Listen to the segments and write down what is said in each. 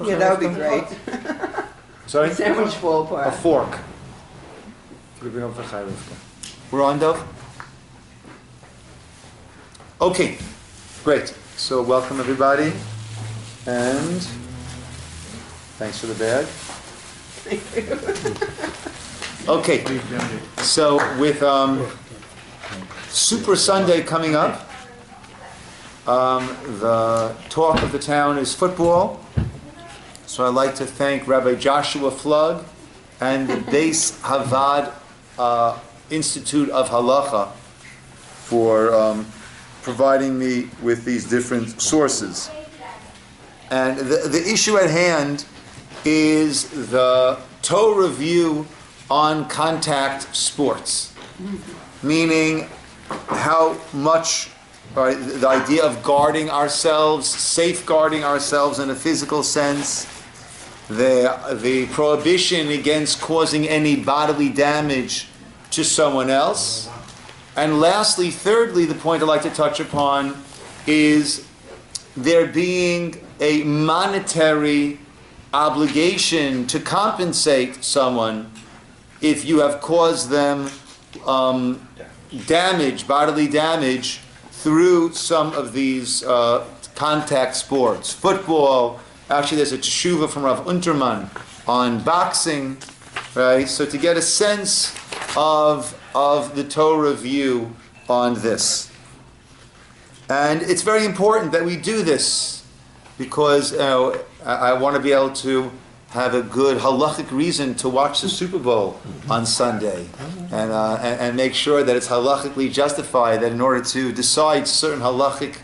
Yeah, that would be great. Sorry? The sandwich fall apart. A fork. We're on, Dov? Okay, great. So welcome everybody, and thanks for the bag. Okay, so with Super Sunday coming up, the talk of the town is football. So I'd like to thank Rabbi Joshua Flug and the Beis Havad Institute of Halacha for providing me with these different sources. And the issue at hand is the Torah view on contact sports, meaning how much the idea of guarding ourselves, safeguarding ourselves in a physical sense, the prohibition against causing any bodily damage to someone else. And lastly, thirdly, the point I'd like to touch upon is there being a monetary obligation to compensate someone if you have caused them damage, bodily damage, through some of these contact sports. Football, actually there's a teshuva from Rav Unterman on boxing, right? So to get a sense of the Torah view on this. And it's very important that we do this because I want to be able to have a good halachic reason to watch the Super Bowl on Sunday, and make sure that it's halachically justified, that in order to decide certain halachic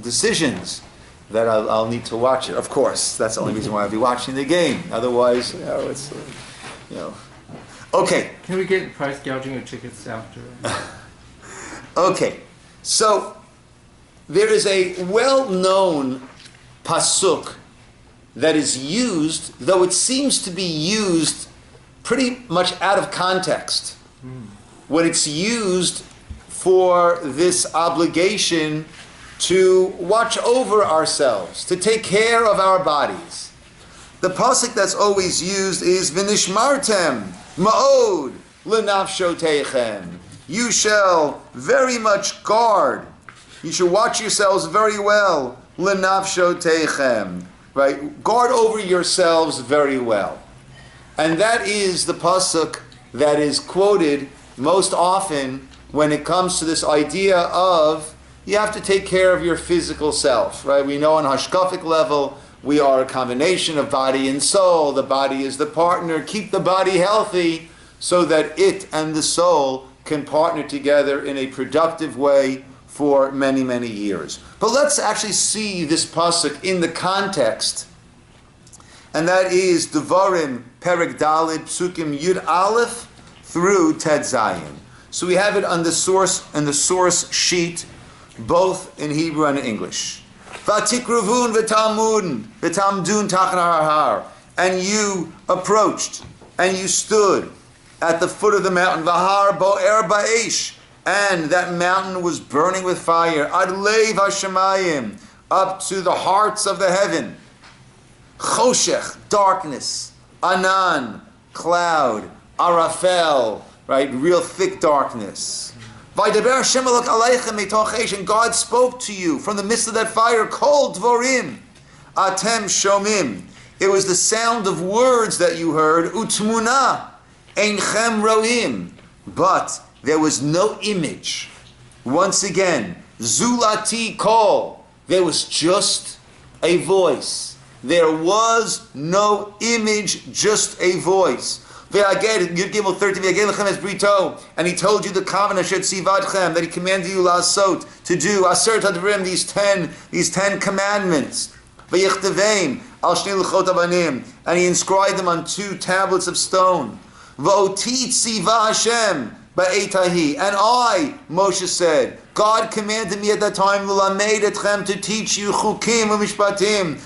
decisions, that I'll need to watch it. Of course, that's the only reason why I'll be watching the game. Otherwise, it's, Okay. Can we get price gouging of tickets after? Okay, so there is a well-known pasuk that is used, though it seems to be used pretty much out of context, when it's used for this obligation to watch over ourselves, to take care of our bodies. The pasuk that's always used is V'nishmartem ma'od l'nafshoteichem. You shall very much guard. You shall watch yourselves very well. L'nafshoteichem. Right? Guard over yourselves very well. And that is the pasuk that is quoted most often when it comes to this idea of you have to take care of your physical self. Right? We know on hashkafic level we are a combination of body and soul. The body is the partner. Keep the body healthy so that it and the soul can partner together in a productive way for many, many years. But let's actually see this pasuk in the context, and that is Devarim, Perek Dalid, Psukim Yud Aleph through Tet Zayin. So we have it on the source sheet, both in Hebrew and English. Vatikruvun v'talmudun v'tamdun tachan har, and you approached and you stood at the foot of the mountain. V'har bo'er ba'esh. And that mountain was burning with fire. Ad leiv hashemayim, up to the hearts of the heaven. Choshech, darkness. Anan, cloud. Arafel, right, real thick darkness. Vaydaber Hashem elok aleichem mitoch esh, and God spoke to you from the midst of that fire. Kol dvorim, atem shomim. It was the sound of words that you heard. Utmuna, einchem roim, but there was no image. Once again, Zulati Kol. There was just a voice. There was no image, just a voice. And he told you the covenant that he commanded you to do these 10 commandments. And he inscribed them on 2 tablets of stone. And I, Moshe said, God commanded me at that time to teach you chukim u'mishpatim,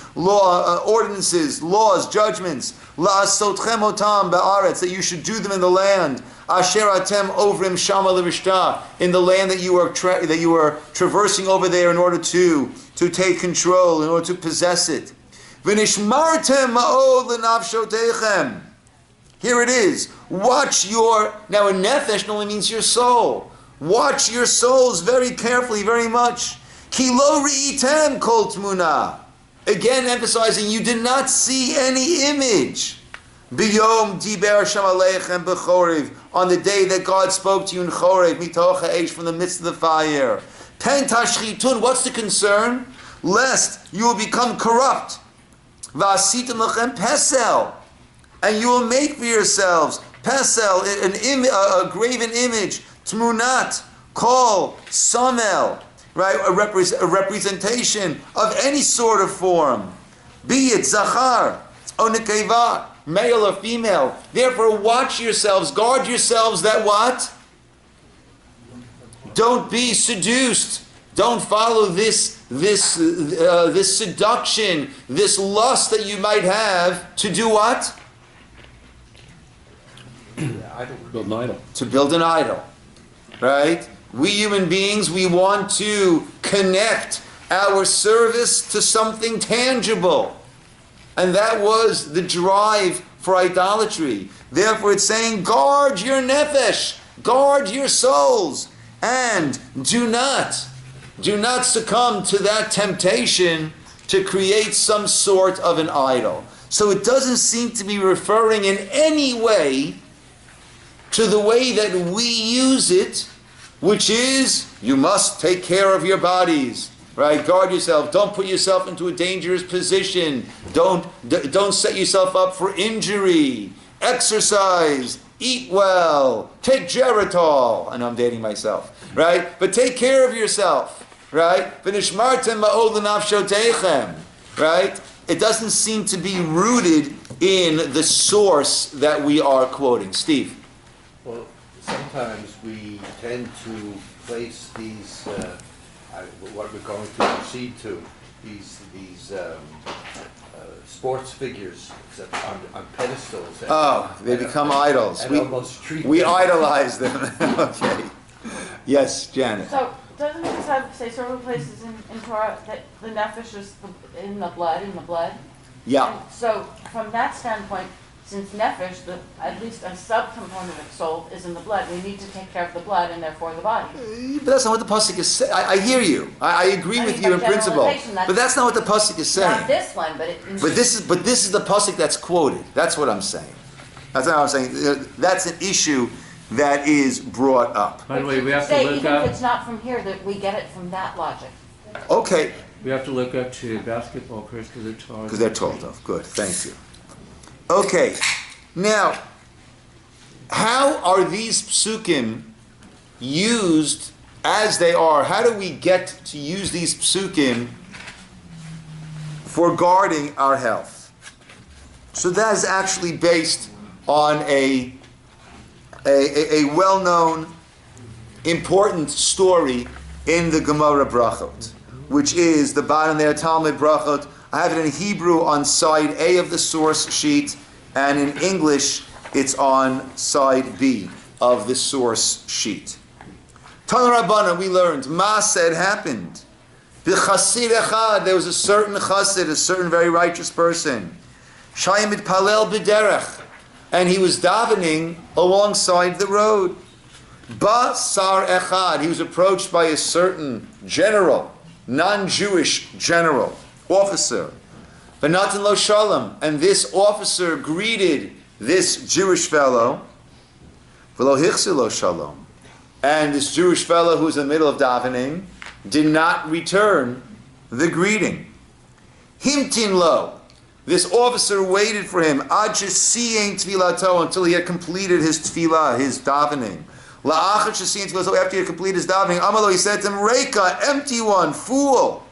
ordinances, laws, judgments, that you should do them in the land, asher atem ovrim shama levishta, in the land that you are traversing over there in order to take control, in order to possess it. V'nishmartem ma'od l'nafshotechem. Here it is. Watch your... Now, a nefesh only means your soul. Watch your souls very carefully, very much. Ki lo ri'item kol tmuna. Again, emphasizing you did not see any image. B'yom diber Hashem aleichem b'chorev. On the day that God spoke to you in Chorev, mitoch ha'esh, from the midst of the fire. Pen tashchitun, what's the concern? Lest you will become corrupt. V'asitim lachem pesel. And you will make for yourselves pesel, a graven image, tmunat, kol, samel, right? A representation of any sort of form, be it zachar or nekeva, male or female. Therefore, watch yourselves, guard yourselves that what? Don't be seduced. Don't follow this seduction, this lust that you might have to do what? Build an idol. To build an idol, right? We human beings, we want to connect our service to something tangible. And that was the drive for idolatry. Therefore it's saying, guard your nefesh, guard your souls, and do not succumb to that temptation to create some sort of an idol. So it doesn't seem to be referring in any way to the way that we use it, which is, you must take care of your bodies, right? Guard yourself. Don't put yourself into a dangerous position. Don't set yourself up for injury. Exercise. Eat well. Take Geritol. I know I'm dating myself, right? But take care of yourself, right? V'nishmartem ma'od l'nafshotechem, right? It doesn't seem to be rooted in the source that we are quoting. Steve. Well, sometimes we tend to place these, what we're going to proceed to, these sports figures on pedestals. They become idols. And almost treat we them. idolize them. Okay. Yes, Janet. So, doesn't it say several places in Torah that the nefesh is in the blood? Yeah. And so, from that standpoint, since nefesh, at least a subcomponent of soul, is in the blood, we need to take care of the blood and therefore the body. But that's not what the pasuk is saying. I hear you. I agree with you in principle. But that's not what the pasuk is saying. Not this one, but this is the pasuk that's quoted. That's what I'm saying. That's what I'm saying. That's an issue that is brought up. By the way, we have to look even up. if it's not from here, that we get it from that logic. Okay. We have to look up to basketball players because they're tall. Because they're told of. Good. Thank you. Okay, now, how are these psukim used as they are? How do we get to use these psukim for guarding our health? So that is actually based on a well-known, important story in the Gemara Brachot, which is the bottom there, Talmud Brachot. I have it in Hebrew on side A of the source sheet, and in English it's on side B of the source sheet. Tana Rabbana, we learned, Maaseh happened. B'chasid echad, there was a certain chassid, a certain very righteous person. Shayim mitpalel b'derech, and he was davening alongside the road. Ba sar echad, he was approached by a certain general, non-Jewish general, officer. V'natan lo shalom, and this officer greeted this Jewish fellow. V'lo hichse lo shalom, and this Jewish fellow who was in the middle of davening did not return the greeting. Himtin lo, this officer waited for him ad shesiyin tfilato, until he had completed his tefillah, his davening. La'achar shesiyin tfilato, after he had completed his davening, amalo, he said to him, Reika, empty one, fool.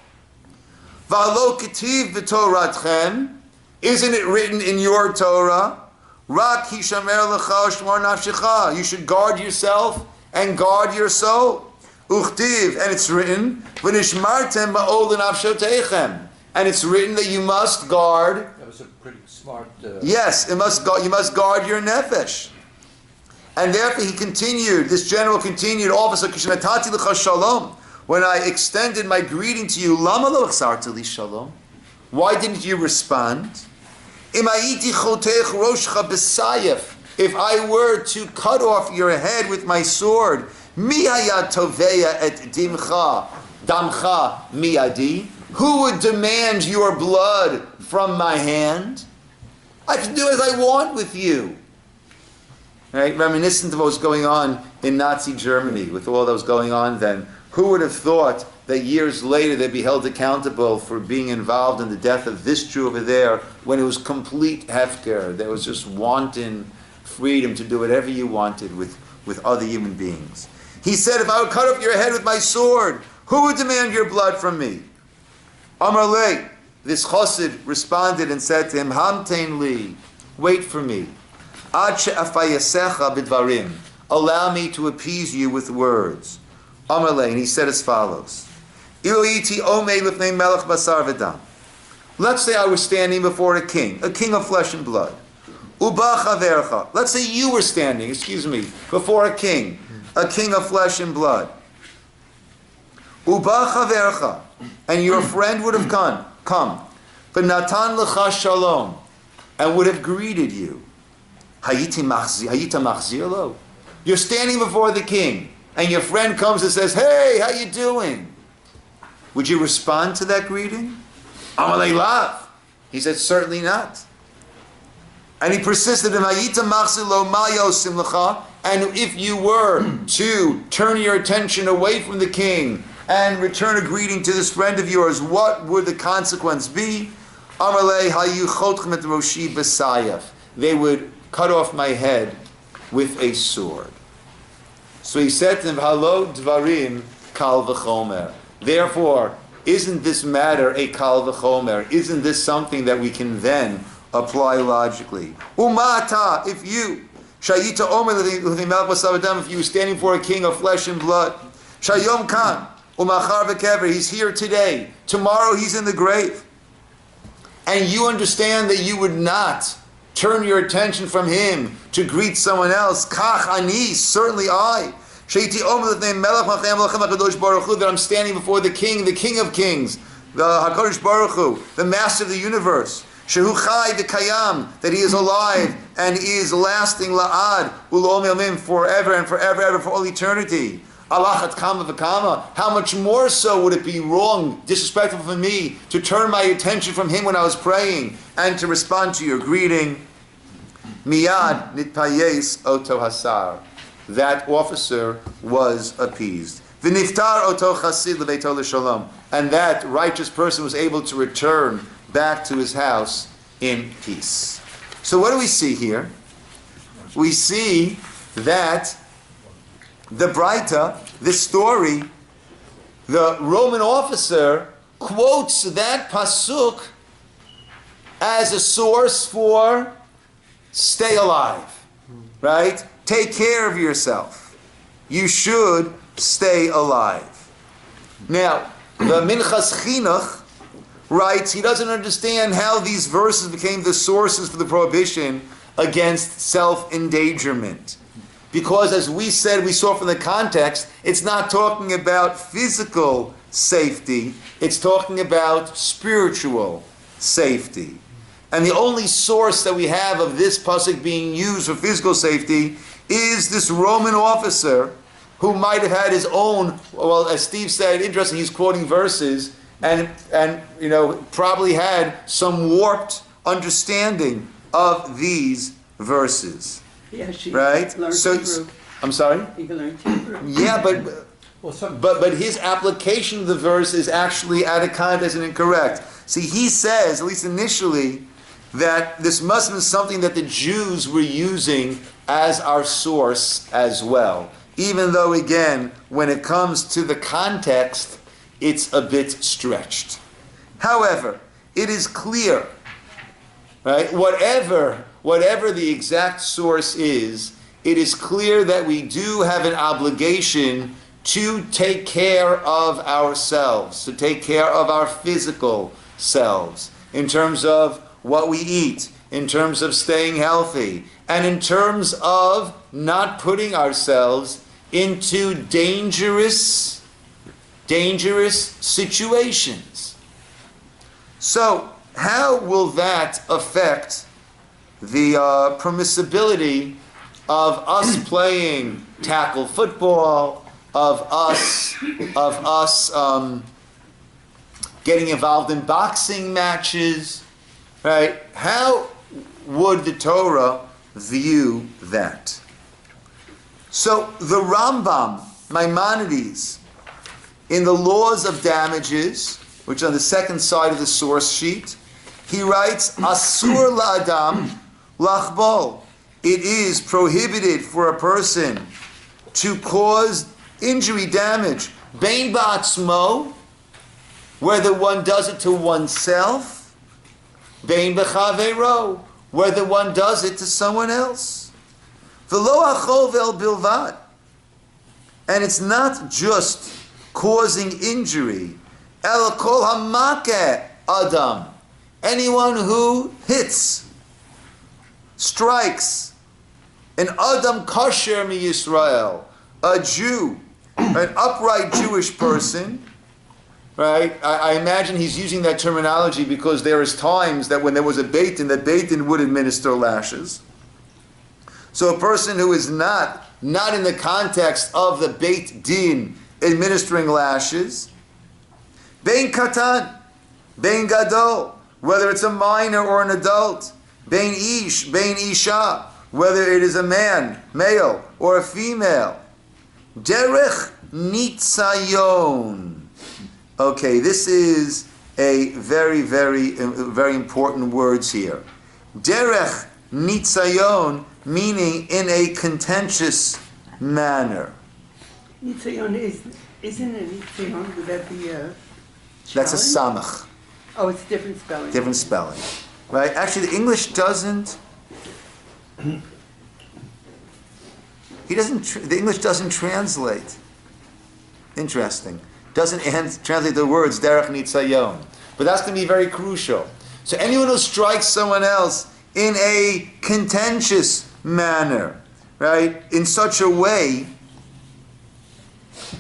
V'alo ketiv v'toratchem, isn't it written in your Torah? Rak hishamer lecha shmor nafshecha, you should guard yourself and guard your soul. Uchtiv, and it's written, v'nishmartem ba'ol nafshotechem, and it's written that you must guard. That was a pretty smart... Yes, you must guard your nefesh. And therefore he continued, this general continued, officer, when I extended my greeting to you, lama lo chsarta li shalom, Why didn't you respond? If I were to cut off your head with my sword, who would demand your blood from my hand? I can do as I want with you. Right? Reminiscent of what was going on in Nazi Germany, with all that was going on then. Who would have thought that years later they'd be held accountable for being involved in the death of this Jew over there, when it was complete hefker? There was just wanton freedom to do whatever you wanted with other human beings. He said, if I would cut off your head with my sword, who would demand your blood from me? Amar le, this chassid responded and said to him, Hamtein li, wait for me. Ad she'afayasecha bidvarim, allow me to appease you with words. Amar le, and he said as follows. Let's say I was standing before a king of flesh and blood. Let's say you were standing, before a king of flesh and blood. And your friend would have come, but Natan lecha shalom, and would have greeted you. You're standing before the king, and your friend comes and says, hey, how you doing? Would you respond to that greeting? Amalei lav. He said, certainly not. And he persisted, and if you were to turn your attention away from the king and return a greeting to this friend of yours, what would the consequence be? They would cut off my head with a sword. So he said to him, Halo dvarim kal v'chomer. Therefore, isn't this matter a kal v'chomer? Isn't this something that we can then apply logically? Umata, if you shayita omer if you were standing for a king of flesh and blood, shayom kan umachar v'kever, he's here today, tomorrow he's in the grave, and you understand that you would not turn your attention from him to greet someone else. Kach ani, certainly I. That I'm standing before the king of kings, the HaKadosh Baruch Hu, the master of the universe. Shehu chai v'kayam, that he is alive and is lasting la'ad u'l'om yomim, forever and forever, ever, for all eternity. Alachat kama v'kama, how much more so would it be wrong, disrespectful for me, to turn my attention from him when I was praying and to respond to your greeting. Miyad nitpayes oto hasar. That officer was appeased. V'niftar oto chasid lebeito l'shalom. And that righteous person was able to return back to his house in peace. So what do we see here? We see that the Braita, this story, the Roman officer quotes that pasuk as a source for stay alive, right? Take care of yourself. You should stay alive. Now, the Minchas Chinuch writes he doesn't understand how these verses became the sources for the prohibition against self-endangerment. Because as we said, we saw from the context, it's not talking about physical safety, it's talking about spiritual safety. And the only source that we have of this pasuk being used for physical safety is this Roman officer who might have had his own, well, as Steve said, interesting, he's quoting verses, and probably had some warped understanding of these verses. Yeah, she right? learned So, Hebrew. I'm sorry? He learned Hebrew. Yeah, but his application of the verse is actually out of context and incorrect. See, he says, at least initially, that this must have been something that the Jews were using as our source as well. Even though, again, when it comes to the context, it's a bit stretched. However, it is clear, right? Whatever the exact source is, it is clear that we do have an obligation to take care of ourselves, to take care of our physical selves, in terms of what we eat, in terms of staying healthy, and in terms of not putting ourselves into dangerous situations. So, how will that affect the permissibility of us playing tackle football, of us getting involved in boxing matches, right? How would the Torah view that? So the Rambam, Maimonides, in the Laws of Damages, which are on the second side of the source sheet, he writes, Asur la'adam lachbol. It is prohibited for a person to cause injury, damage, bein ba'atzmo, whether one does it to oneself, bein b'chaveiro, whether one does it to someone else. V'lo achol vel bilvad. And it's not just causing injury. El kol hamake adam. Anyone who hits, strikes, an adam kasher mi Yisroel, a Jew, an upright Jewish person, right? I imagine he's using that terminology because there is times that when there was a Beit Din, the Beit Din would administer lashes. So a person who is not in the context of the Beit Din administering lashes, Bein Katan, Bein Gadol, whether it's a minor or an adult, Bein Ish, Bein Isha, whether it is a man, male, or a female. Derech Nitzayon. Okay, this is a very, very, very important words here. Derech Nitzayon, meaning in a contentious manner. Nitzayon isn't it Nitzayon? Would that be a That's a challenge? samach. Oh, it's different spelling. Different spelling. Right? Actually, the English doesn't. The English doesn't translate. Interesting. Doesn't translate the words derech nitzayon. But that's going to be very crucial. So anyone who strikes someone else in a contentious manner, right, in such a way,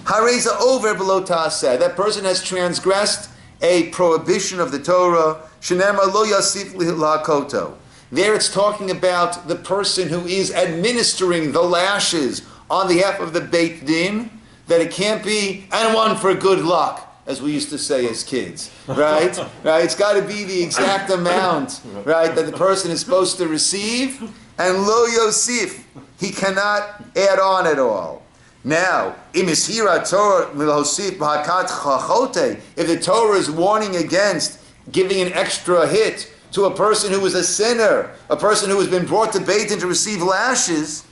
hareza over below ta'aseh, that person has transgressed a prohibition of the Torah. Shenema lo yasif lahakoto. There it's talking about the person who is administering the lashes on behalf of the Beit Din, that it can't be, and one for good luck, as we used to say as kids, right? Right? It's got to be the exact amount, right, that the person is supposed to receive, and lo yosif, he cannot add on at all. Now, if the Torah is warning against giving an extra hit to a person who is a sinner, a person who has been brought to Beit Din to receive lashes,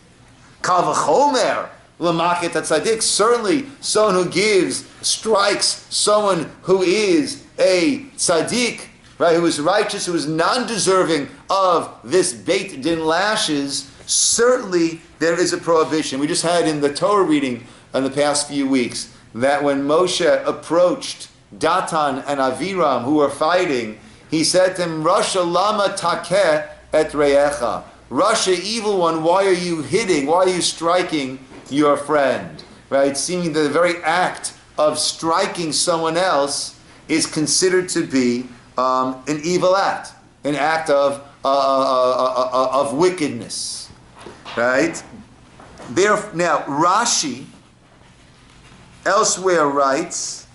kal v'chomer l'maket tzaddik, certainly someone who strikes someone who is a tzaddik, right, who is righteous, who is non-deserving of this Beit Din lashes, certainly there is a prohibition. We just had in the Torah reading in the past few weeks that when Moshe approached Datan and Aviram, who were fighting, he said to him, Rasha lama takeh et reyecha. Rasha, evil one, why are you hitting? Why are you striking your friend? Right? Seeming that the very act of striking someone else is considered to be an evil act, an act of wickedness. Right? Now, Rashi elsewhere writes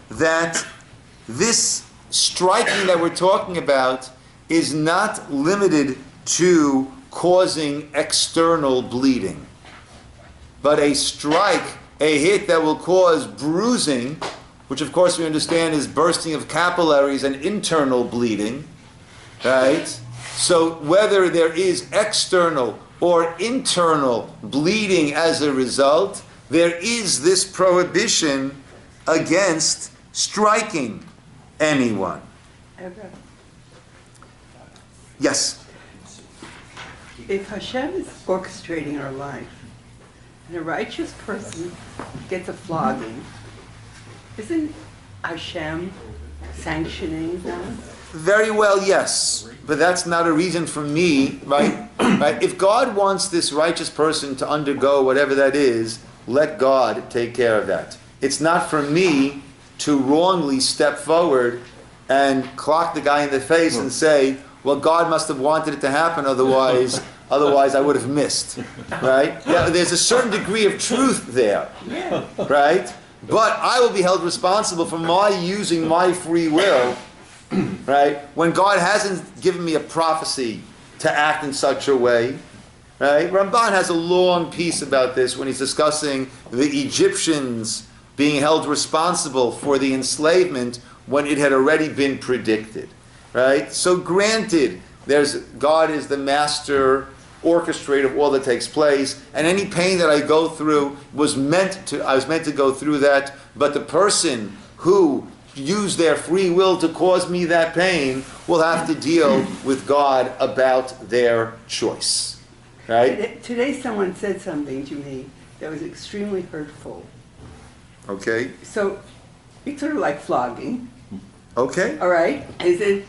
that this striking that we're talking about is not limited to causing external bleeding, but a strike, a hit that will cause bruising, which of course we understand is bursting of capillaries and internal bleeding, right? So whether there is external or internal bleeding as a result, there is this prohibition against striking anyone. Ever. Yes? If Hashem is orchestrating our life, and a righteous person gets a flogging, isn't Hashem sanctioning that? Very well, yes. But that's not a reason for me, right? Right? If God wants this righteous person to undergo whatever that is, let God take care of that. It's not for me to wrongly step forward and clock the guy in the face and say, well, God must have wanted it to happen, otherwise I would have missed, right? Yeah, there's a certain degree of truth there, right? But I will be held responsible for my using my free will, right? When God hasn't given me a prophecy to act in such a way, right? Ramban has a long piece about this when he's discussing the Egyptians being held responsible for the enslavement when it had already been predicted, right? So granted, God is the master orchestrator of all that takes place, and any pain that I go through I was meant to go through that, but the person who used their free will to cause me that pain will have to deal with God about their choice. Right? Today someone said something to me that was extremely hurtful. Okay. So it's sort of like flogging. Okay. All right. Is it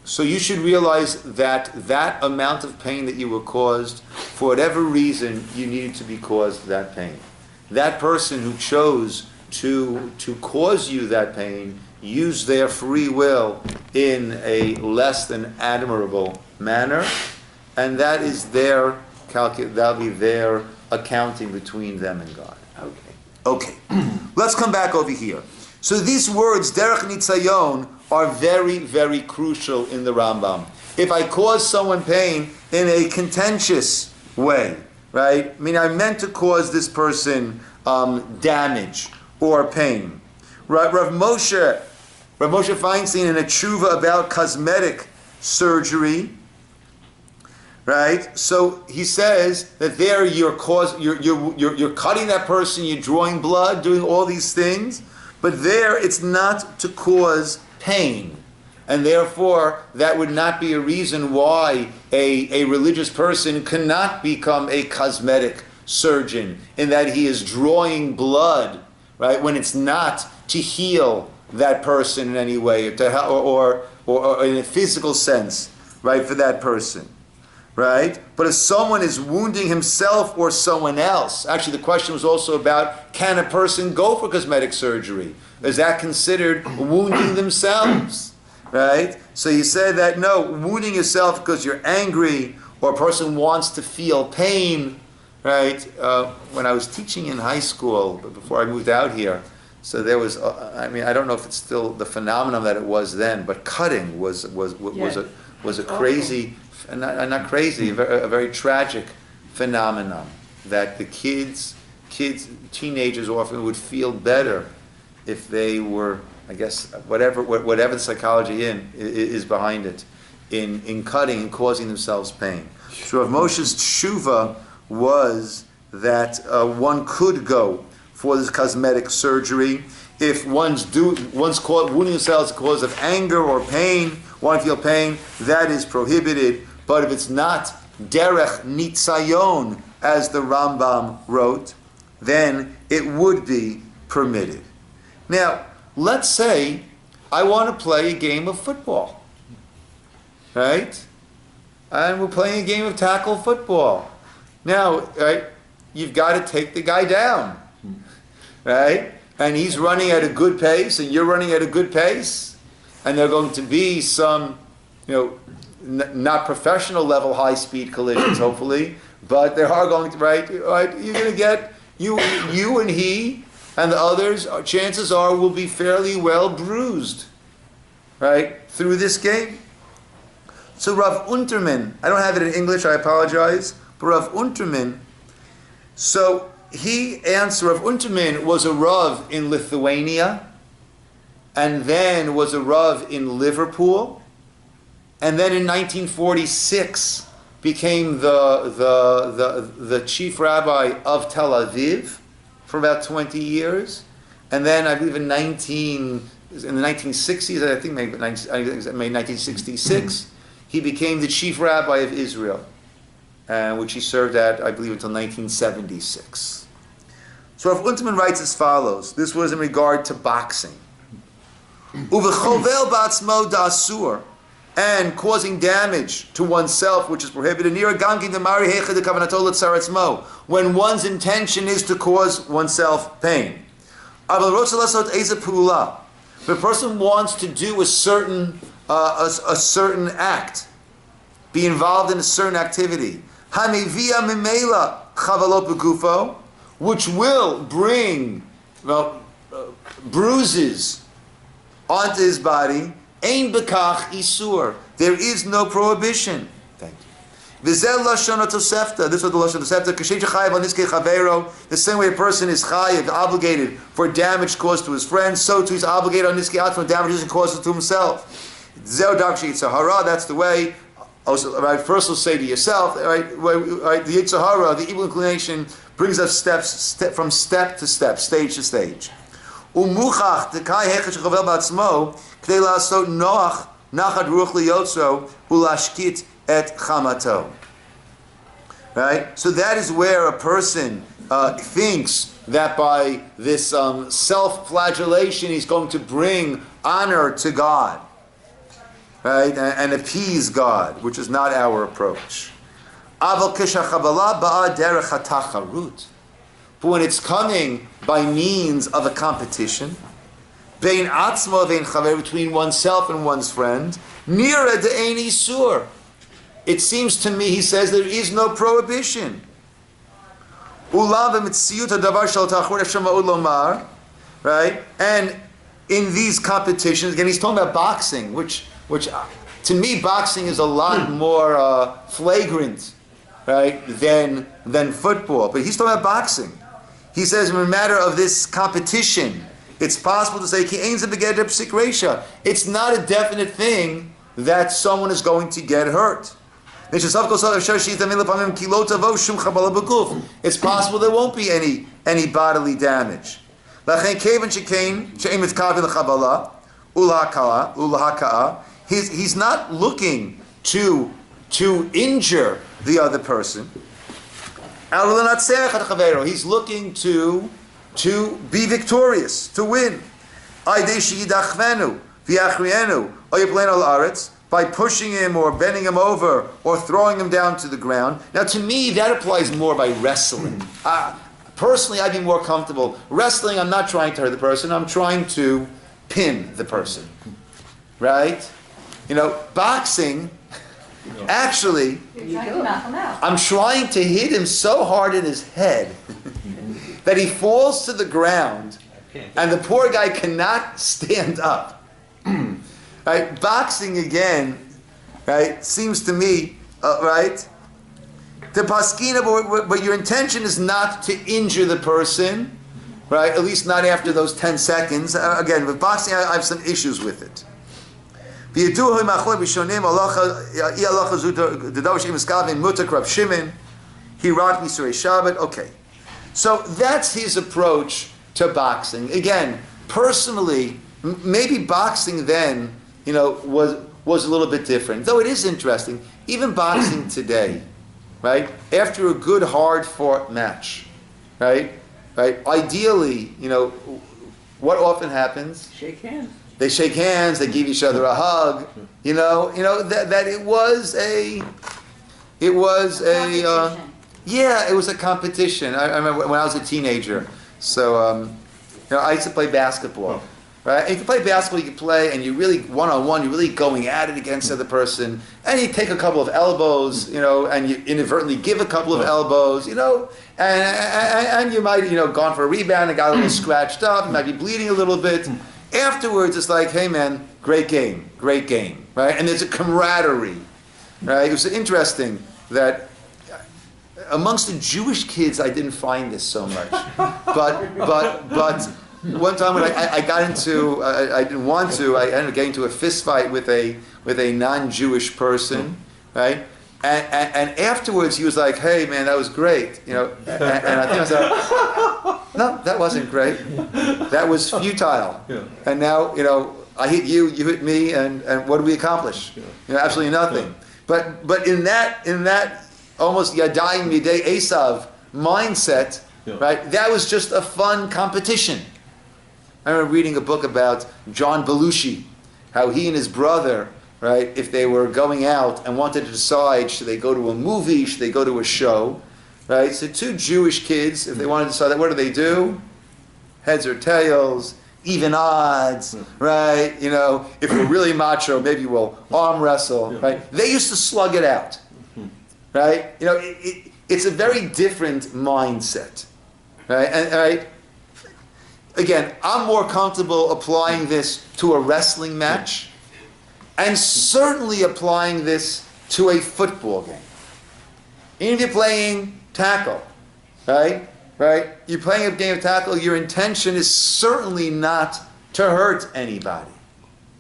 So you should realize that amount of pain that you were caused, for whatever reason, you needed to be caused that pain. That person who chose to cause you that pain used their free will in a less than admirable manner, and that is that'll be their accounting between them and God. Okay. Let's come back over here. So these words, derech nitzayon, are very, very crucial in the Rambam. If I cause someone pain in a contentious way, right? I mean, I meant to cause this person damage or pain. Rav Moshe Feinstein in a tshuva about cosmetic surgery, right? So he says that there you're cutting that person, you're drawing blood, doing all these things, but there it's not to cause pain. And therefore, that would not be a reason why a religious person cannot become a cosmetic surgeon, in that he is drawing blood, right, when it's not to heal that person in any way, or in a physical sense, right, for that person, right? But if someone is wounding himself or someone else, actually the question was also about, can a person go for cosmetic surgery? Is that considered wounding themselves, right? So you said that, no, wounding yourself because you're angry, or a person wants to feel pain, right? When I was teaching in high school, before I moved out here, so there was, I don't know if it's still the phenomenon that it was then, but cutting was a crazy, not crazy, a very tragic phenomenon, that the teenagers often would feel better if they were, I guess, whatever the psychology is behind it, in cutting and causing themselves pain. So Rav Moshe's tshuva was that one could go for this cosmetic surgery if wounding themselves because of anger or pain, want to feel pain, that is prohibited. But if it's not derech nitzayon, as the Rambam wrote, then it would be permitted. Now, let's say I want to play a game of football, right? And we're playing a game of tackle football. Now, right, you've got to take the guy down, right? And he's running at a good pace, and you're running at a good pace, and there are going to be some, not professional level high-speed collisions, hopefully, but there are going to, right? You're going to get, you and he and the others, chances are, will be fairly well bruised, right, through this game. So Rav Unterman, I don't have it in English, I apologize, but Rav Unterman, so Rav Unterman was a Rav in Lithuania, and then was a Rav in Liverpool, and then in 1946 became the chief rabbi of Tel Aviv for about 20 years, and then I believe in the 1960s, I think maybe 1966, he became the chief rabbi of Israel, which he served at, I believe, until 1976. So Rav Unterman writes as follows. This was in regard to boxing. Uvechovel ba'atzmo da'asur, and causing damage to oneself, which is prohibited. When one's intention is to cause oneself pain. If a person wants to do a certain act, be involved in a certain activity, hamevia mimela chavalot begufo, which will bring bruises onto his body, ein bekach isur. There is no prohibition. Thank you. V'zeh lashon tosefta. This was the lashon tosefta. Kashem shechayev al niskei chavero. The same way a person is chayev, obligated for damage caused to his friends, so too he's obligated on niskei atzmo, damages caused to himself. Zeh davshi yitzhahara. That's the way. Also, right, first we'll say to yourself, right, the yitzhahara, the evil inclination, brings us from step to step, stage to stage. Umuchach dekai hechesh chavel ba'atzmo k'dei la'asot noach nachad ruach liyotzo ulashkit et chamato. Right? So that is where a person thinks that by this self-flagellation he's going to bring honor to God, right, and appease God, which is not our approach. But when it's coming by means of a competition, between oneself and one's friend, it seems to me, he says, there is no prohibition. Right? And in these competitions, again, he's talking about boxing, which to me, boxing is a lot more flagrant, right, than football. But he's talking about boxing. He says, in a matter of this competition, it's possible to say, it's not a definite thing that someone is going to get hurt. It's possible there won't be any bodily damage. He's not looking to injure the other person. He's looking to be victorious, to win. By pushing him or bending him over or throwing him down to the ground. Now to me, that applies more by wrestling. Personally, I'd be more comfortable. Wrestling, I'm not trying to hurt the person, I'm trying to pin the person. Right? Boxing, actually, You're trying to knock him out. I'm trying to hit him so hard in his head that he falls to the ground and the poor guy cannot stand up. Right? Boxing again, right, seems to me, right, to paskina, but your intention is not to injure the person, right, at least not after those 10 seconds. Again, with boxing, I have some issues with it. Okay, so that's his approach to boxing. Again, personally, maybe boxing then, was a little bit different. Though it is interesting, even boxing today, right? After a good, hard-fought match, right? Ideally, what often happens? Shake hands. They shake hands. They give each other a hug. That it was a it was a competition. I remember when I was a teenager. So I used to play basketball. Right? And you can play basketball, you can play, and you really, one-on-one, you're really going at it against the other person, and you take a couple of elbows, and you inadvertently give a couple of elbows, and you might, gone for a rebound and got a little scratched up, you might be bleeding a little bit. Afterwards, it's like, hey man, great game, right? And there's a camaraderie, right? It was interesting that amongst the Jewish kids, I didn't find this so much, but one time when I got into, I didn't want to, I ended up getting into a fist fight with a non-Jewish person, right? And afterwards he was like, hey man, that was great, and I think I said, no, that wasn't great. That was futile. Yeah. And now, I hit you, you hit me, and what do we accomplish? Absolutely nothing. Yeah. But in that almost Yadayim Midei Esav mindset, right, that was just a fun competition. I remember reading a book about John Belushi, how he and his brother, right, if they were going out and wanted to decide, should they go to a movie, should they go to a show, right? So two Jewish kids, if they wanted to decide that, what do? Heads or tails? even odds, right? You know, if we're really macho, maybe we'll arm wrestle, right? They used to slug it out, right? You know, it's a very different mindset, right? And right, again, I'm more comfortable applying this to a wrestling match, and certainly applying this to a football game. Even if you're playing tackle, right? Right? You're playing a game of tackle, your intention is certainly not to hurt anybody.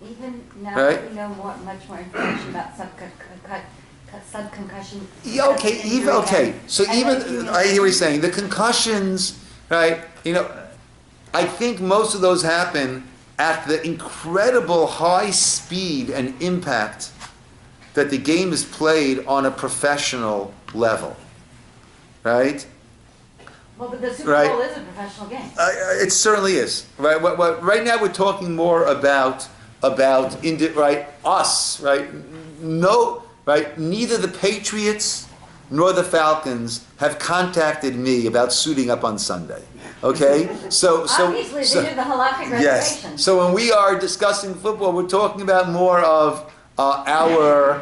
Even now Right? that we know much more information about subconcussion. Yeah, okay. So even, I hear what you're saying, the concussions, right? You know, I think most of those happen at the incredible high speed and impact that the game is played on a professional level, right? Well, but the Super Bowl is a professional game. It certainly is. Right. Right now, we're talking more about us. Right. No. Right. Neither the Patriots nor the Falcons have contacted me about suiting up on Sunday. Okay. So Obviously, they did the halakhic reservation. yes. So when we are discussing football, we're talking about more of our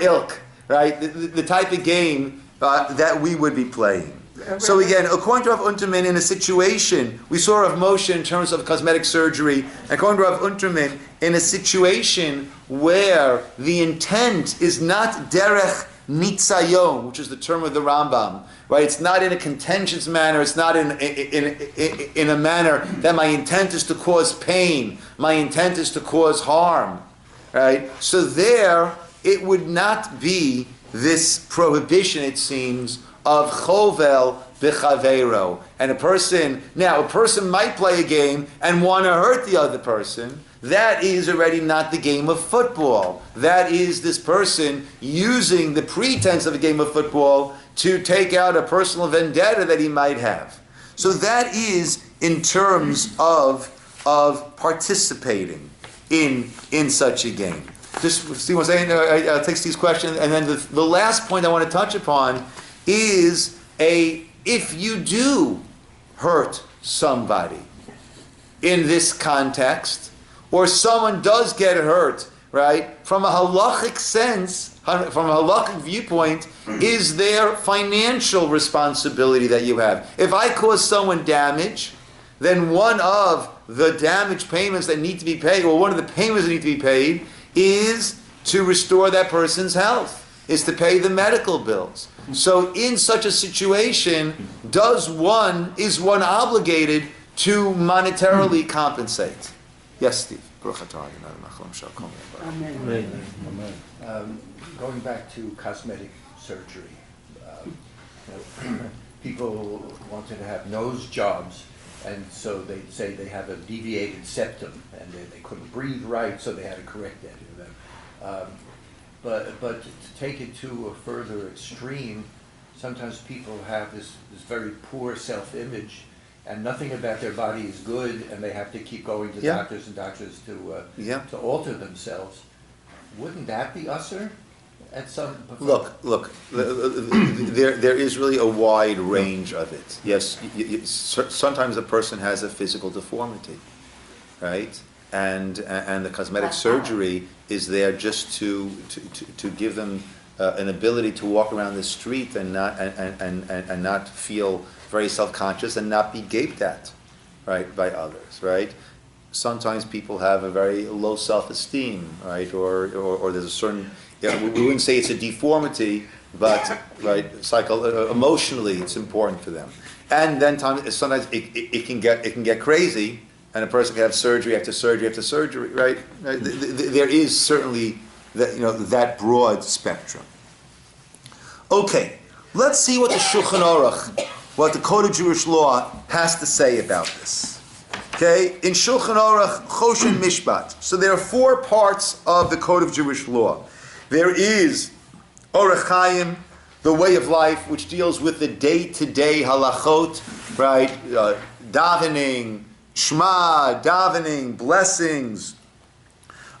ilk. Right. The type of game that we would be playing. So again, according to Rav Unterman, in a situation, we saw Rav Moshe in terms of cosmetic surgery, and according to Rav Unterman, in a situation where the intent is not derech nitzayon, which is the term of the Rambam, right? It's not in a contentious manner, it's not in a manner that my intent is to cause pain, my intent is to cause harm, right? So there, it would not be this prohibition, it seems, of chovel b'chaveiro. And a person might play a game and want to hurt the other person. That is already not the game of football. That is this person using the pretense of a game of football to take out a personal vendetta that he might have. So that is in terms of participating in such a game. Just see what I'm saying? I'll take Steve's question. And then the last point I want to touch upon is if you do hurt somebody in this context, or someone does get hurt, right, from a halachic sense, from a halachic viewpoint, is there financial responsibility that you have? If I cause someone damage, then one of the damage payments that need to be paid, or one of the payments that need to be paid, is to restore that person's health, is to pay the medical bills. So in such a situation, is one obligated to monetarily compensate? Yes, Steve. Amen. Going back to cosmetic surgery, people wanted to have nose jobs, and so they say they have a deviated septum, and they couldn't breathe right, so they had to correct that. But to take it to a further extreme, sometimes people have this very poor self-image, and nothing about their body is good, and they have to keep going to doctors and doctors to alter themselves. Wouldn't that be usher? At some Look. There is really a wide range of it. Yes, sometimes a person has a physical deformity, right? And the cosmetic surgery is there just to give them an ability to walk around the street and not feel very self-conscious and not be gaped at, right, by others, right? Sometimes people have a very low self-esteem, right, or there's a certain, we wouldn't say it's a deformity, but right, emotionally it's important for them. And then sometimes it can get crazy, and a person can have surgery after surgery after surgery, right? There is certainly that broad spectrum. Okay, let's see what the Shulchan Aruch, what the Code of Jewish Law has to say about this. Okay, in Shulchan Aruch, Choshen Mishpat. So there are 4 parts of the Code of Jewish Law. There is Orach Chaim, the way of life, which deals with the day-to-day halachot, right? Davening, Shema, davening, blessings,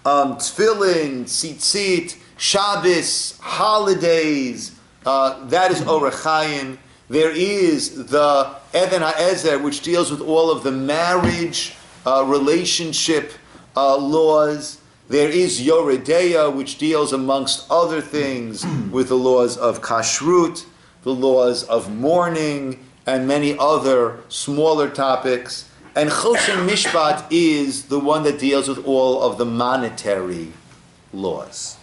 tefillin, tzitzit, Shabbos, holidays. That is Orach Chaim. There is the Even HaEzer, which deals with all of the marriage relationship laws. There is Yoredeya, which deals, amongst other things, with the laws of kashrut, the laws of mourning, and many other smaller topics. And Choshen Mishpat is the one that deals with all of the monetary laws.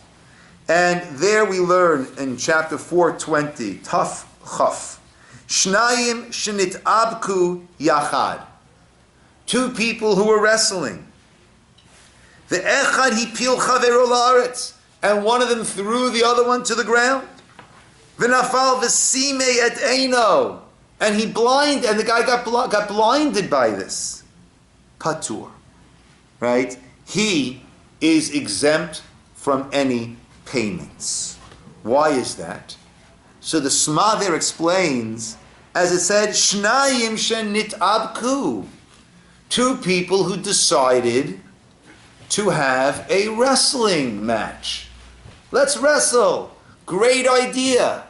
And there we learn in chapter 420, Taf Chaf, Shnayim Shenit Abku Yachad. Two people who were wrestling. The Echad Hipil Chavero La'aretz, and one of them threw the other one to the ground. V'nafal v'sime et eino, and he blind, and the guy got blinded by this. Patur, right? He is exempt from any payments. Why is that? So the Sma there explains, as it said, Shnayim shenit abku, two people who decided to have a wrestling match. Let's wrestle. Great idea.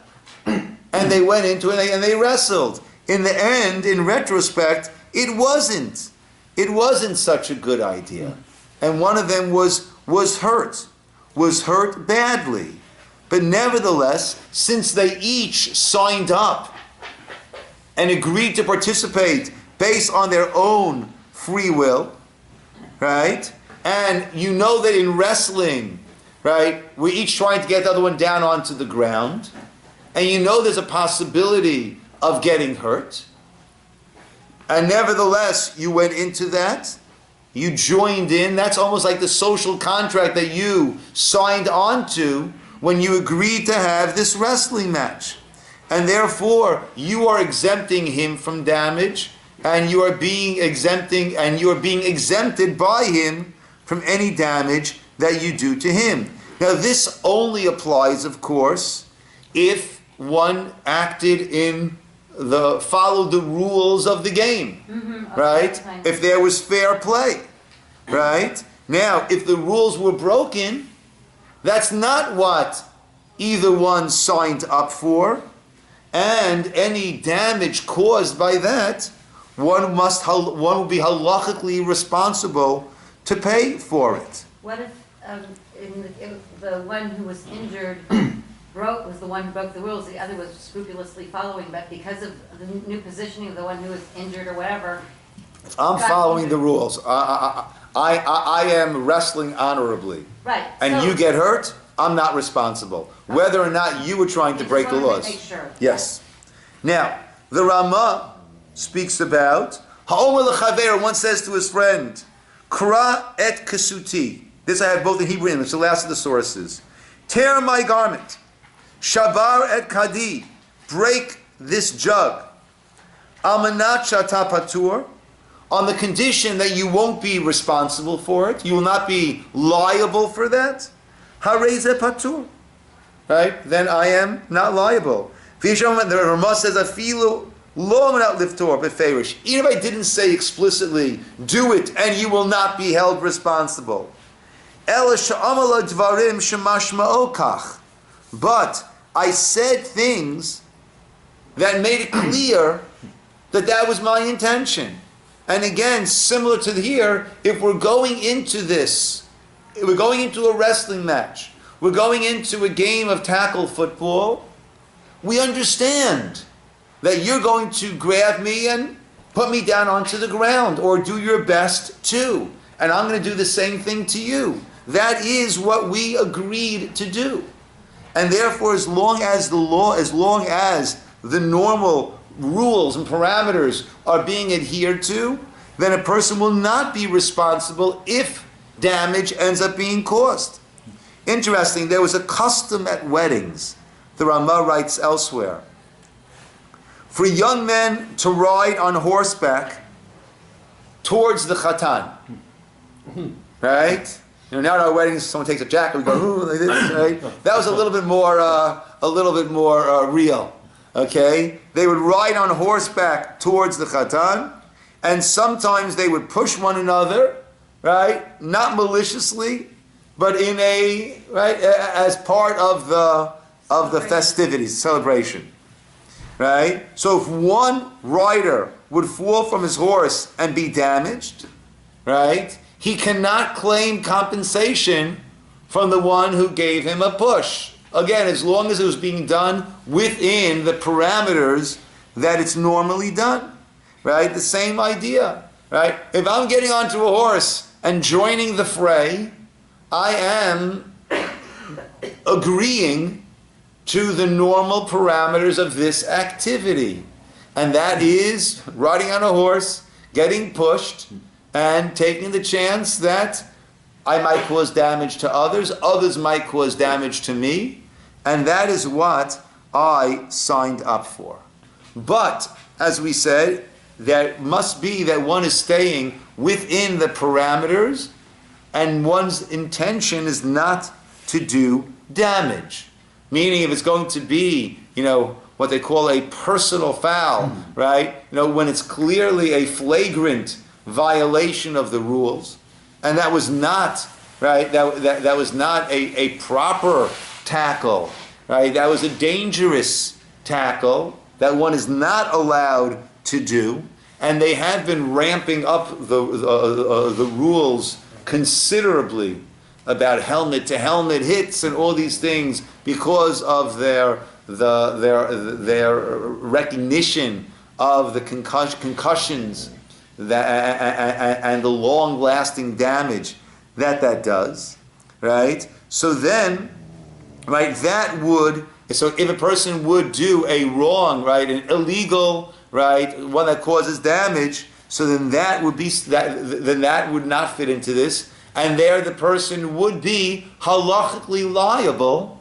And they went into it and they wrestled. In the end, in retrospect, it wasn't such a good idea. And one of them was hurt badly. But nevertheless, since they each signed up and agreed to participate based on their own free will, right? And you know that in wrestling, right, we're each trying to get the other one down onto the ground, and you know there's a possibility of getting hurt, and nevertheless you went into that, you joined in. That's almost like the social contract that you signed on to when you agreed to have this wrestling match. And therefore you are exempting him from damage, and you are being exempted by him from any damage that you do to him. Now this only applies, of course, if one followed the rules of the game, right? If there was fair play, right? Now, if the rules were broken, that's not what either one signed up for, and any damage caused by that, one will be halachically responsible to pay for it. What if the one who was injured was the one who broke the rules, the other was scrupulously following, but because of the new positioning of the one who was injured or whatever, I'm following the rules. I am wrestling honorably. Right. And so you get hurt, I'm not responsible. Whether or not you were trying to break the laws. Make sure. Yes. Now, the Ramah speaks about, Ha'omer l'chaver, one says to his friend, Kra et kasuti. This I have both in Hebrew and English, the last of the sources. Tear my garment. Shabar et kadi. Break this jug. Amanat shata patur. On the condition that you won't be responsible for it. You will not be liable for that. Hareze patur. Right? Then I am not liable. The Ramah says, Afilu lo menat liftor beferish. Even if I didn't say explicitly, do it and you will not be held responsible. Ela sha'amala dvarim shemashma'o kach. But I said things that made it clear that that was my intention. And again, similar to here, if we're going into this, we're going into a wrestling match, we're going into a game of tackle football, we understand that you're going to grab me and put me down onto the ground, or do your best too. And I'm going to do the same thing to you. That is what we agreed to do. And therefore, as long as the normal rules and parameters are being adhered to, then a person will not be responsible if damage ends up being caused. Interesting, there was a custom at weddings, the Ramah writes elsewhere, for young men to ride on horseback towards the chatan. Right? You know, now at our weddings, someone takes a jacket, we go, ooh, like this, right? That was a little bit more real. Okay? They would ride on horseback towards the chatan, and sometimes they would push one another, right? Not maliciously, but in as part of the festivities, celebration. Right? So if one rider would fall from his horse and be damaged, right, he cannot claim compensation from the one who gave him a push. Again, as long as it was being done within the parameters that it's normally done, right? The same idea, right? If I'm getting onto a horse and joining the fray, I am agreeing to the normal parameters of this activity. And that is riding on a horse, getting pushed, and taking the chance that I might cause damage to others, others might cause damage to me, and that is what I signed up for. But, as we said, there must be that one is staying within the parameters, and one's intention is not to do damage. Meaning, if it's going to be, what they call a personal foul, right? When it's clearly a flagrant violation of the rules, and that was not, right? That was not a proper tackle, right? That was a dangerous tackle that one is not allowed to do, and they have been ramping up the rules considerably about helmet to helmet hits and all these things because of their recognition of the concussions and the long-lasting damage that does, right? So then, right, so if a person would do a wrong, right, an illegal, right, one that causes damage, so then that would not fit into this, and there the person would be halachically liable,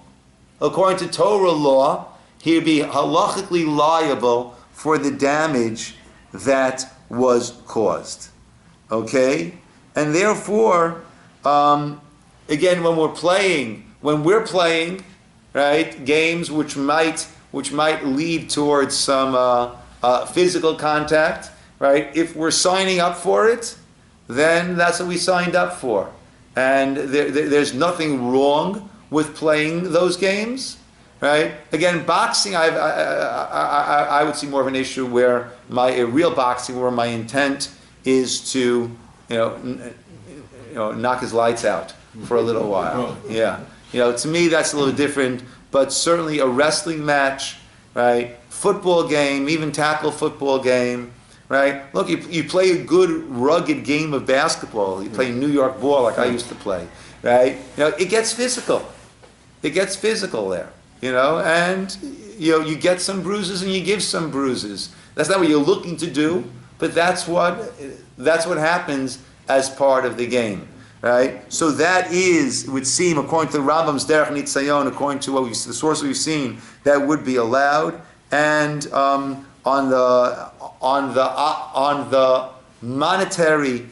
according to Torah law, he would be halachically liable for the damage that was caused. Okay? And therefore, again, when we're playing, right, games which might lead towards some physical contact, right? If we're signing up for it, then that's what we signed up for, and there's nothing wrong with playing those games, right? Again, boxing, I would see more of an issue where real boxing, where my intent is to, knock his lights out for a little while. Yeah, to me that's a little different. But certainly a wrestling match, right? Football game, even tackle football game, right? Look, you play a good rugged game of basketball. You play New York ball like I used to play, right? It gets physical. It gets physical there, and you get some bruises and you give some bruises. That's not what you're looking to do, but that's what happens as part of the game, right? So that is, it would seem, according to the Rambam's Derech Nitzayon, according to the source we've seen, that would be allowed. And on the monetary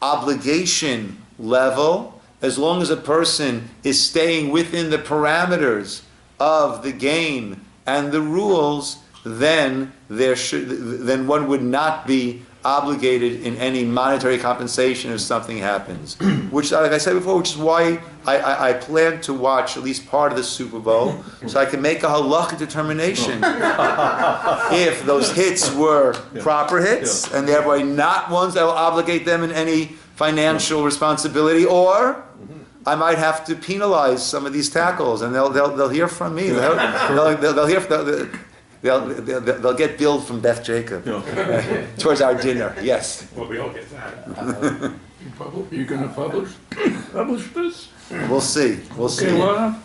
obligation level, as long as a person is staying within the parameters of the game and the rules, then one would not be obligated in any monetary compensation if something happens. Which, like I said before, which is why I plan to watch at least part of the Super Bowl, so I can make a halachic determination if those hits were proper hits, and thereby not ones that will obligate them in any financial responsibility, or I might have to penalize some of these tackles, and they'll hear from me. They'll hear. They'll get billed from Beth Jacob towards our dinner. Yes. Well, we all get that. You going to publish this? We'll see. We'll see.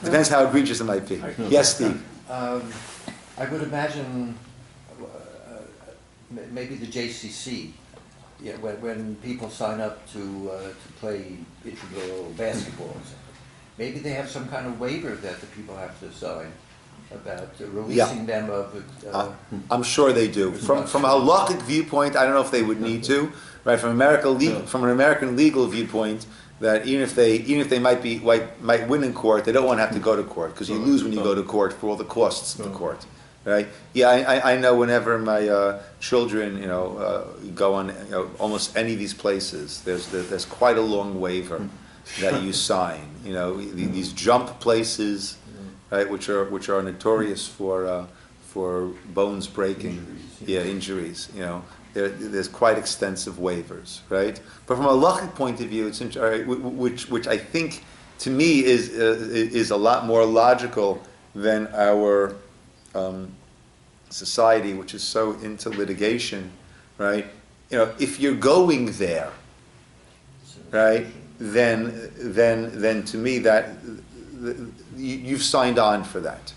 Depends how egregious it might be. Yes, Steve. I would imagine maybe the JCC. Yeah, when people sign up to play intramural basketball, maybe they have some kind of waiver that the people have to sign about releasing them of. I'm sure they do. From a halachic viewpoint, I don't know if they would need to. Right, from an American legal viewpoint, that even if they might win in court, they don't want to have to go to court, because you lose when you go to court for all the costs of the court. Right? Yeah, I know whenever my children, go on almost any of these places, there's quite a long waiver that you sign. These jump places, right, which are notorious for bones breaking, injuries. there's quite extensive waivers, right? But from a halachic point of view, it's which I think to me is a lot more logical than our society, which is so into litigation, right? If you're going there, right, then to me that you've signed on for that,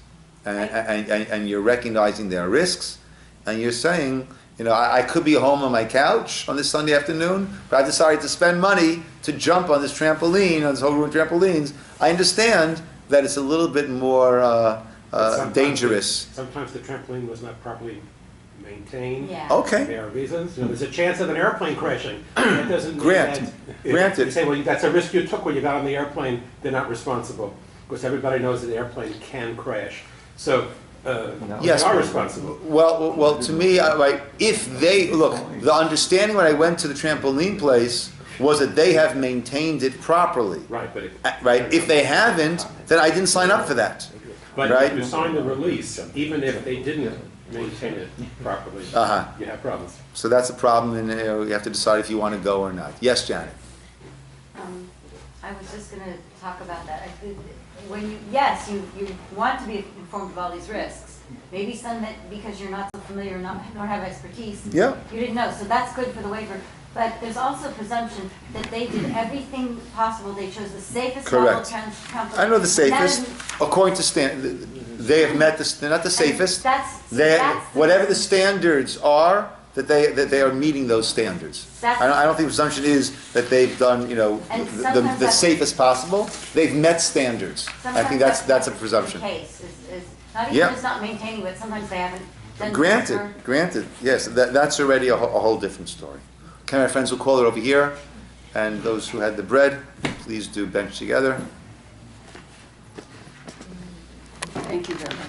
and you're recognizing there are risks, and you're saying, I could be home on my couch on this Sunday afternoon, but I decided to spend money to jump on this trampoline, on this whole room of trampolines. I understand that it's a little bit more dangerous. Sometimes the trampoline was not properly maintained. Yeah. Okay. There are reasons. There's a chance of an airplane crashing. That doesn't mean Granted. that Granted. You say, well, that's a risk you took when you got on the airplane. They're not responsible. Because everybody knows that the airplane can crash. So Yes. they are responsible. Well, to me, if they look, the understanding when I went to the trampoline place was that they have maintained it properly. Right, but If they haven't, then I didn't sign up for that. But right? if you sign the release, even if they didn't maintain it properly, Uh-huh. you have problems. So that's a problem, and you have to decide if you want to go or not. Yes, Janet. I was just going to talk about that. When you want to be informed of all these risks. Maybe some that because you're not so familiar, don't have expertise, Yeah. you didn't know. So that's good for the waiver. But there's also a presumption that they did everything possible. They chose the safest Correct. model. I know the safest. And that According to they have met they're not the safest. Whatever the standards are, that they are meeting those standards. I don't think the presumption is that they've done And the sometimes safest possible. They've met standards. I think that's a presumption. The case is not even Yeah. just not maintaining, but sometimes they haven't done. Granted, yes, that's already a whole different story. Okay, my friends, we'll call it over here, and those who had the bread, please do bench together. Thank you very much.